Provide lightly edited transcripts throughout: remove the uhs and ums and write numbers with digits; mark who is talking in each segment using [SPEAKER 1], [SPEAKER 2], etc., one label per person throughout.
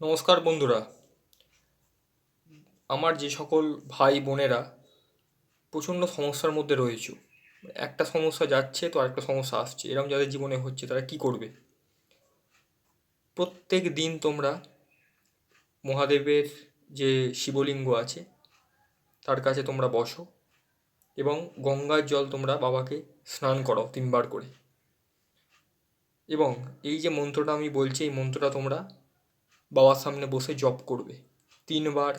[SPEAKER 1] নমস্কার বন্ধুরা। আমার যে সকল ভাই বোনেরা প্রচণ্ড সমস্যার মধ্যে রয়েছে, একটা সমস্যা যাচ্ছে তো আরেকটা সমস্যা আসছে, এরকম যাদের জীবনে হচ্ছে তারা কি করবে? প্রত্যেক দিন তোমরা মহাদেবের যে শিবলিঙ্গ আছে তার কাছে তোমরা বসো এবং গঙ্গার জল তোমরা বাবাকে স্নান করো 3 বার করে। এবং এই যে মন্ত্রটা আমি বলছি এই মন্ত্রটা তোমরা বাবার সামনে বসে জপ করবে 3 বার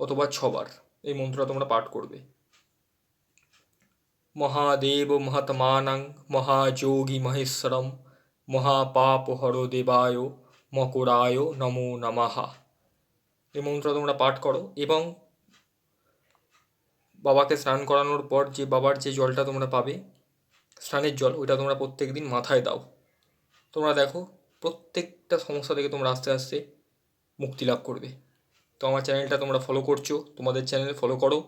[SPEAKER 1] অথবা 6 বার। এই মন্ত্রটা তোমরা পাঠ করবে। মহাদেব মহাত্মানং মহাযোগী মহেশ্বরম মহাপাপহর দেবায় মকরায় নমো নমঃ। এই মন্ত্র তোমরা পাঠ করো এবং বাবাকে স্নান করানোর পর যে বাবার যে জলটা তোমরা পাবে, স্নানের জল, ওইটা তোমরা প্রত্যেক দিন মাথায় দাও। তোমরা দেখো প্রত্যেকটা সমস্যা থেকে তোমরা আস্তে আস্তে মুক্তি লাভ করবে। তো আমার চ্যানেলটা তোমরা ফলো করছো, তোমাদের চ্যানেল ফলো করো।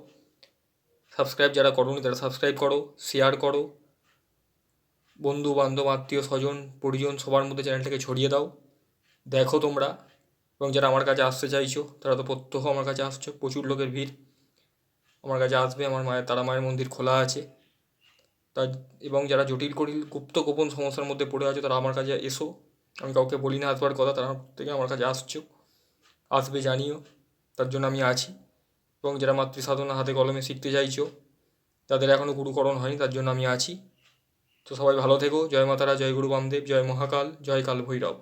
[SPEAKER 1] সাবস্ক্রাইব যারা করোনি তারা সাবস্ক্রাইব করো, শেয়ার করো, বন্ধু বান্ধব আত্মীয় স্বজন পরিজন সবার মধ্যে চ্যানেলটাকে ছড়িয়ে দাও। দেখো তোমরা, এবং যারা আমার কাছে আসতে চাইছো তারা তো প্রত্যহ আমার কাছে আসছো, প্রচুর লোকের ভিড়। আমার কাছে আসবে, আমার মায়ের তারা মায়ের মন্দির খোলা আছে। তা এবং যারা জটিল কঠিল গুপ্ত গোপন সমস্যার মধ্যে পড়ে আছো তারা আমার কাছে এসো। আমি কাউকে বলি না আসবার কথা, তারা থেকে আমার কাছে আসছো, আসবে জানিও, তার জন্য আমি আছি। এবং যারা মাতৃ সাধনা হাতে কলমে শিখতে চাইছো, তাদের এখনও গুরুকরণ হয়নি, তার জন্য আমি আছি। তো সবাই ভালো থেকো। জয় মাতারা, জয় গুরু বামদেব, জয় মহাকাল, জয় কাল ভৈরব।